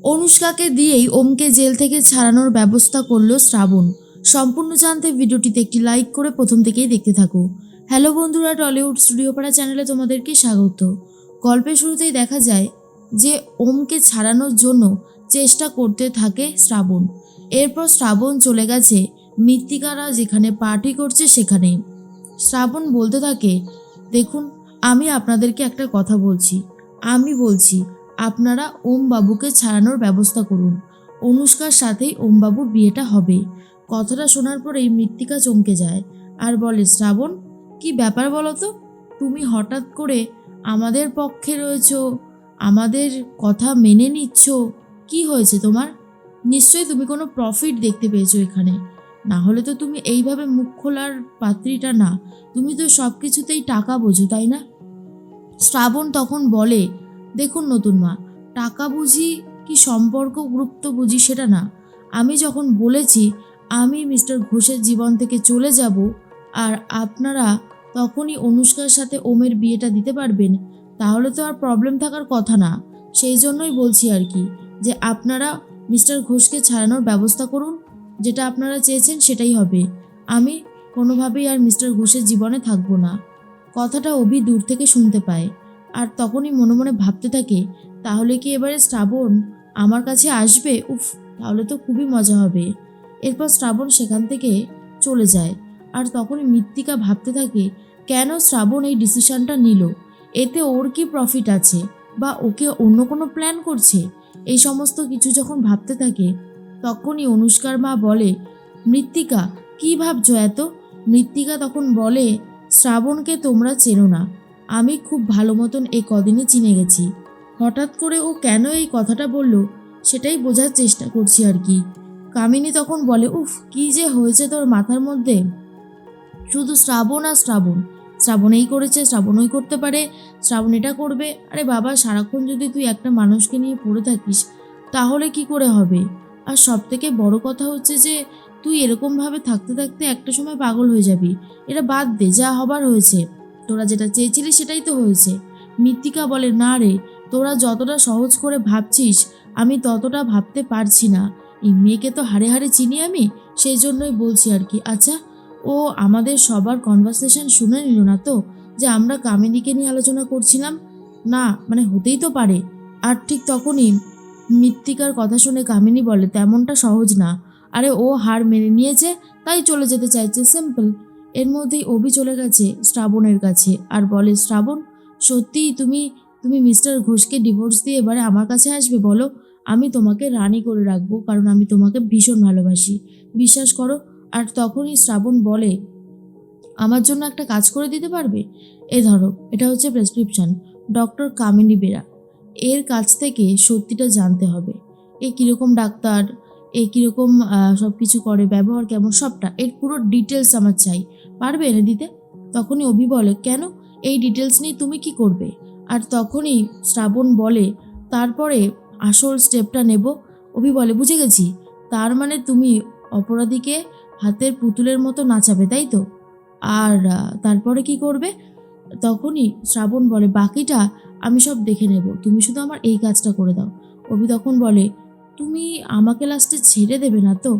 অনুষ্কাকে দিয়েই ওমকে জেল থেকে ছাড়ানোর ব্যবস্থা করলো শ্রাবণ। সম্পূর্ণ জানতে ভিডিওটিতে একটি লাইক করে প্রথম থেকেই দেখতে থাকো। হ্যালো বন্ধুরা, টলিউড স্টুডিও পাড়া চ্যানেলে তোমাদেরকে স্বাগত। গল্পের শুরুতেই দেখা যায় যে ওমকে ছাড়ানোর জন্য চেষ্টা করতে থাকে শ্রাবণ। এরপর শ্রাবণ চলে গেছে মৃত্তিকারা যেখানে পার্টি করছে সেখানে। শ্রাবণ বলতে থাকে, দেখুন, আমি আপনাদেরকে একটা কথা বলছি। আমি বলছি আপনারা ওম বাবুকে ছাড়ানোর ব্যবস্থা করুন। অনুষ্কার সাথেই ওম বাবুর বিয়েটা হবে। কথাটা শোনার পরেই মৃত্তিকা চমকে যায় আর বলে, শ্রাবণ, কি ব্যাপার বলো তো? তুমি হঠাৎ করে আমাদের পক্ষে রয়েছো, আমাদের কথা মেনে নিচ্ছ। কি হয়েছে তোমার? নিশ্চয়ই তুমি কোনো প্রফিট দেখতে পেয়েছো এখানে, না হলে তো তুমি এইভাবে মুখ খোলার পাত্রীটা না। তুমি তো সব কিছুতেই টাকা বোঝো, তাই না? শ্রাবণ তখন বলে, দেখুন নতুন মা, টাকা বুঝি কি সম্পর্ক গুরুত্ব বুঝি সেটা না। আমি যখন বলেছি আমি মিস্টার ঘোষের জীবন থেকে চলে যাব আর আপনারা তখনই অনুষ্কার সাথে ওমের বিয়েটা দিতে পারবেন, তাহলে তো আর প্রবলেম থাকার কথা না। সেই জন্যই বলছি আর কি, যে আপনারা মিস্টার ঘোষকে ছাড়ানোর ব্যবস্থা করুন। যেটা আপনারা চেয়েছেন সেটাই হবে। আমি কোনোভাবেই আর মিস্টার ঘোষের জীবনে থাকবো না। কথাটা অভি দূর থেকে শুনতে পায় আর তখনই মনে মনে ভাবতে থাকে, তাহলে কি এবারে শ্রাবণ আমার কাছে আসবে? উফ, তাহলে তো খুবই মজা হবে। এরপর শ্রাবণ সেখান থেকে চলে যায় আর তখনই মৃত্তিকা ভাবতে থাকে, কেন শ্রাবণ এই ডিসিশনটা নিল? এতে ওর কি প্রফিট আছে, বা ওকে অন্য কোনো প্ল্যান করছে? এই সমস্ত কিছু যখন ভাবতে থাকে তখনই অনুষ্কার মা বলে, মৃত্তিকা, কি ভাবছো এত? মৃত্তিকা তখন বলে, শ্রাবণকে তোমরা চেনো না, আমি খুব ভালো মতন এই কদিনে চিনে গেছি। হঠাৎ করে ও কেন এই কথাটা বলল সেটাই বোঝার চেষ্টা করছি আর কি। কামিনী তখন বলে, উফ, কি যে হয়েছে তোর মাথার মধ্যে? শুধু শ্রাবণ আর শ্রাবণ, শ্রাবণ এই করেছে, শ্রাবণ ওই করতে পারে, শ্রাবণ এটা করবে। আরে বাবা, সারাক্ষণ যদি তুই একটা মানুষকে নিয়ে পড়ে থাকিস তাহলে কি করে হবে? আর সব থেকে বড় কথা হচ্ছে যে তুই এরকমভাবে থাকতে থাকতে একটা সময় পাগল হয়ে যাবি। এটা বাদ দে, যা হবার হয়েছে। তোরা যেটা চেয়েছিলি সেটাই তো হয়েছে। মৃত্তিকা বলে, না রে, তোরা যতটা সহজ করে ভাবছিস আমি ততটা ভাবতে পারছি না। এই মেয়েকে তো হাড়ে হাড়ে চিনি আমি, সেই জন্যই বলছি আর কি। আচ্ছা, ও আমাদের সবার কনভারসেশন শুনে নিল না তো, যে আমরা কামিনীকে নিয়ে আলোচনা করছিলাম? না, মানে হতেই তো পারে। আর ঠিক তখনই মৃত্তিকার কথা শুনে কামিনী বলে, তেমনটা সহজ না। আরে ও হার মেনে নিয়েছে, তাই চলে যেতে চাইছে, সিম্পল। এর মধ্যেই অভি চলে গেছে শ্রাবণের কাছে আর বলে, শ্রাবণ, সত্যিই তুমি তুমি মিস্টার ঘোষকে ডিভোর্স দিয়ে এবারে আমার কাছে আসবে? বলো, আমি তোমাকে রানী করে রাখবো, কারণ আমি তোমাকে ভীষণ ভালোবাসি, বিশ্বাস করো। আর তখনই শ্রাবণ বলে, আমার জন্য একটা কাজ করে দিতে পারবে? এ ধরো, এটা হচ্ছে প্রেসক্রিপশন, ডক্টর কামিনী বেরা। এর কাছ থেকে সত্যিটা জানতে হবে। এ কীরকম ডাক্তার, এ কীরকম সব কিছু করে, ব্যবহার কেমন, সবটা, এর পুরো ডিটেলস আমার চাই। পারবে এনে দিতে? তখনই অভি বলে, কেন, এই ডিটেলস নিয়ে তুমি কি করবে? আর তখনই শ্রাবণ বলে, তারপরে আসল স্টেপটা নেব। অভি বলে, বুঝে গেছি, তার মানে তুমি অপরাধীকে হাতের পুতুলের মতো নাচাবে, তাই তো? আর তারপরে কি করবে? তখনই শ্রাবণ বলে, বাকিটা আমি সব দেখে নেব, তুমি শুধু আমার এই কাজটা করে দাও। অভি তখন বলে, তুমি আমাকে লাস্টে ছেড়ে দেবে না তো?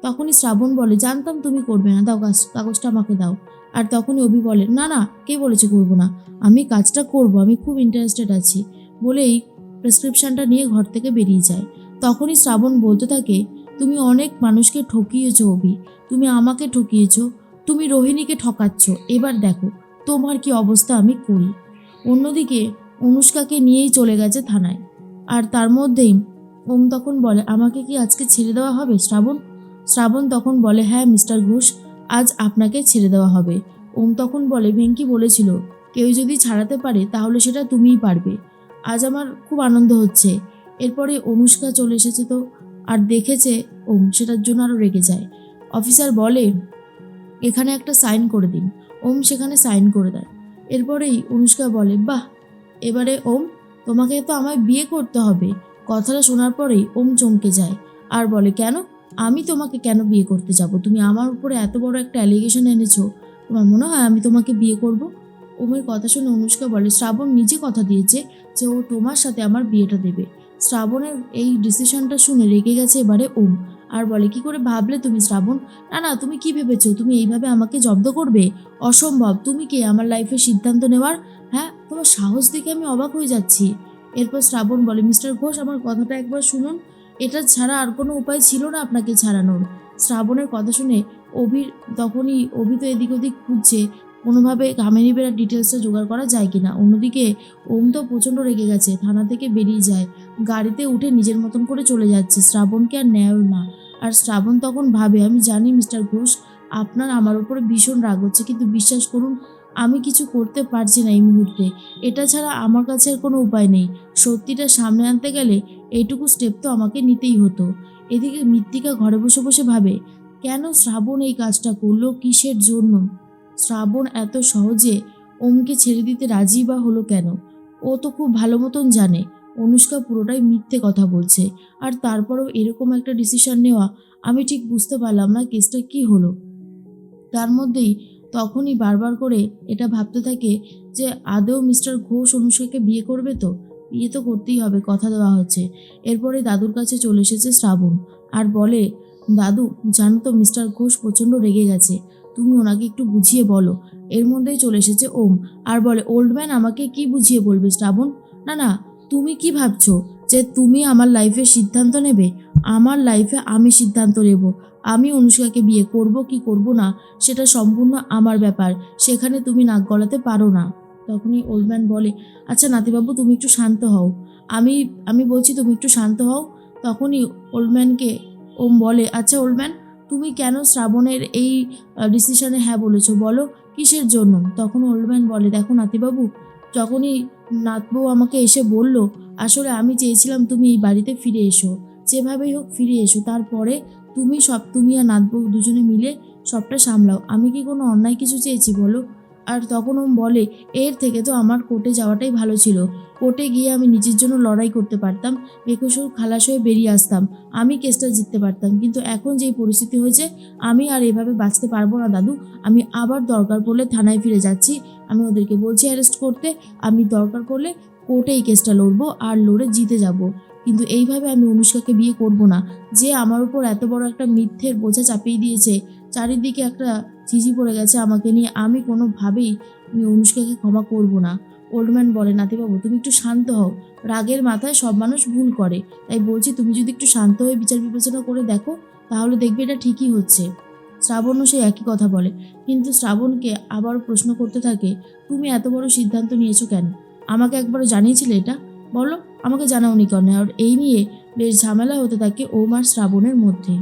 তখনই শ্রাবণ বলে, জানতাম তুমি করবে না, দাও কাগজটা আমাকে দাও। আর তখনই অভি বলে, না না, কে বলেছে করবো না, আমি কাজটা করব, আমি খুব ইন্টারেস্টেড আছি, বলেই প্রেসক্রিপশনটা নিয়ে ঘর থেকে বেরিয়ে যায়। তখনই শ্রাবণ বলতে থাকে, তুমি অনেক মানুষকে ঠকিয়েছো অভি, তুমি আমাকে ঠকিয়েছো, তুমি রোহিণীকে ঠকাচ্ছ, এবার দেখো তোমার কি অবস্থা আমি করি। অন্যদিকে অনুষ্কাকে নিয়েই চলে গেছে থানায়। আর তার মধ্যেই ওম তখন বলে, আমাকে কি আজকে ছেড়ে দেওয়া হবে শ্রাবণ? শ্রাবণ তখন বলে, হ্যাঁ মিস্টার ঘোষ, আজ আপনাকে ছেড়ে দেওয়া হবে। ওম তখন বলে, ভেঙ্কি বলেছিল কেউ যদি ছাড়াতে পারে তাহলে সেটা তুমিই পারবে। আজ আমার খুব আনন্দ হচ্ছে। এরপরে অনুষ্কা চলে এসেছে তো, আর দেখেছে ওম, সেটার জন্য আরও রেগে যায়। অফিসার বলে, এখানে একটা সাইন করে দিন। ওম সেখানে সাইন করে দেয়। এরপরেই অনুষ্কা বলে, বাহ, এবারে ওম, তোমাকে তো আমায় বিয়ে করতে হবে। কথাটা শোনার পরেই ওম চমকে যায় আর বলে, কেন, আমি তোমাকে কেন বিয়ে করতে যাব? তুমি আমার উপরে এত বড় একটা অ্যালিগেশন এনেছো, তোমার মনে হয় আমি তোমাকে বিয়ে করব? ওমের কথা শুনে অনুষ্কা বলে, শ্রাবণ নিজে কথা দিয়েছে যে ও তোমার সাথে আমার বিয়েটা দেবে। শ্রাবণের এই ডিসিশনটা শুনে রেগে গেছে এবারে ওম, আর বলে কি করে ভাবলে তুমি শ্রাবণ? না না, তুমি কি ভেবেছো তুমি এইভাবে আমাকে জব্দ করবে? অসম্ভব, তুমি কে আমার লাইফে সিদ্ধান্ত নেওয়ার? হ্যাঁ, তোমার সাহস দেখে আমি অবাক হয়ে যাচ্ছি। এরপর শ্রাবণ বলে, মিস্টার ঘোষ আমার কথাটা একবার শুনুন, এটা ছাড়া আর কোনো উপায় ছিল না আপনাকে ছাড়ানোর। শ্রাবণের কথা শুনে অভি তো এদিক ওদিক খুঁজছে কোনোভাবে কামিনীবের ডিটেলসটা জোগাড় করা যায় কিনা। অন্যদিকে ওম তো প্রচণ্ড রেগে গেছে, থানা থেকে বেরিয়ে যায়, গাড়িতে উঠে নিজের মতন করে চলে যাচ্ছে, শ্রাবণকে আর নেয়ও না। আর শ্রাবণ তখন ভাবে, আমি জানি মিস্টার ঘোষ আপনার আমার উপরে ভীষণ রাগ হচ্ছে, কিন্তু বিশ্বাস করুন আমি কিছু করতে পারছি না এই মুহূর্তে, এটা ছাড়া আমার কাছে আর কোনো উপায় নেই। সত্যিটা সামনে আনতে গেলে এইটুকু স্টেপ তো আমাকে নিতেই হতো। এদিকে মৃত্তিকা ঘরে বসে বসে ভাবে, কেন শ্রাবণ এই কাজটা করলো, কিসের জন্য? শ্রাবণ এত সহজে ওমকে ছেড়ে দিতে রাজি বা হলো কেন? ও তো খুব ভালো মতন জানে অনুষ্কা পুরোটাই মিথ্যে কথা বলছে, আর তারপরেও এরকম একটা ডিসিশন নেওয়া, আমি ঠিক বুঝতে পারলাম না কেসটা কি হলো। তার মধ্যেই তখনই বারবার করে এটা ভাবতে থাকে যে আদৌ মিস্টার ঘোষ অনুষ্কাকে বিয়ে করবে তো? বিয়ে তো করতেই হবে, কথা দেওয়া হচ্ছে। এরপরে দাদুর কাছে চলে এসেছে শ্রাবণ আর বলে, দাদু জানো তো মিস্টার ঘোষ প্রচণ্ড রেগে গেছে, তুমি ওনাকে একটু বুঝিয়ে বলো। এর মধ্যেই চলে এসেছে ওম আর বলে, ওল্ড ম্যান আমাকে কি বুঝিয়ে বলবে শ্রাবণ? না না, তুমি কি ভাবছো যে তুমি আমার লাইফে সিদ্ধান্ত নেবে? আমার লাইফে আমি সিদ্ধান্ত নেব, আমি অনুষ্কাকে বিয়ে করব কি করব না সেটা সম্পূর্ণ আমার ব্যাপার, সেখানে তুমি নাক গলাতে পারো না। তখনই ওল্ডম্যান বলে, আচ্ছা নাতিবাবু তুমি একটু শান্ত হও, আমি আমি বলছি তুমি একটু শান্ত হও। তখনই ওল্ডম্যানকে ওম বলে, আচ্ছা ওল্ডম্যান তুমি কেন শ্রাবণের এই ডিসিশনে হ্যাঁ বলেছো, বলো কিসের জন্য? তখন ওল্ডম্যান বলে, দেখো নাতিবাবু, যখনই নাতবউ আমাকে এসে বলল, আসলে আমি চেয়েছিলাম তুমি এই বাড়িতে ফিরে এসো, যেভাবেই হোক ফিরে এসো, তারপরে তুমি আর নাতবউ দুজনে মিলে সবটা সামলাও, আমি কি কোনো অন্যায় কিছু চেয়েছি বলো? আর তখন ও বলে, এর থেকে তো আমার কোর্টে যাওয়াটাই ভালো ছিল, কোর্টে গিয়ে আমি নিজের জন্য লড়াই করতে পারতাম, বেকসুর খালাস হয়ে বেরিয়ে আসতাম, আমি কেসটা জিততে পারতাম, কিন্তু এখন যেই পরিস্থিতি হয়েছে আমি আর এভাবে বাঁচতে পারবো না দাদু, আমি আবার দরকার পড়লে থানায় ফিরে যাচ্ছি, আমি ওদেরকে বলছি অ্যারেস্ট করতে, আমি দরকার পড়লে কোর্টে এই কেসটা লড়বো আর লড়ে জিতে যাব, কিন্তু এইভাবে আমি অনুষ্কাকে বিয়ে করব না, যে আমার উপর এত বড় একটা মিথ্যের বোঝা চাপিয়ে দিয়েছে, চারিদিকে একটা ঝিঝি পড়ে গেছে আমাকে নিয়ে, আমি কোনোভাবেই আমি অনুষ্কাকে ক্ষমা করব না। ওল্ডম্যান বলে, নাতিবাবু তুমি একটু শান্ত হও, রাগের মাথায় সব মানুষ ভুল করে, তাই বলছি তুমি যদি একটু শান্ত হয়ে বিচার বিবেচনা করে দেখো তাহলে দেখবে এটা ঠিকই হচ্ছে। শ্রাবণও সেই একই কথা বলে, কিন্তু শ্রাবণকে আবার প্রশ্ন করতে থাকে, তুমি এত বড় সিদ্ধান্ত নিয়েছো কেন? আমাকে একবারও জানিয়েছিলে এটা? বলো, আমাকে জানাওনি কেন? আর এই নিয়ে বেশ ঝামেলা হতে থাকে ওম আর শ্রাবণের মধ্যে।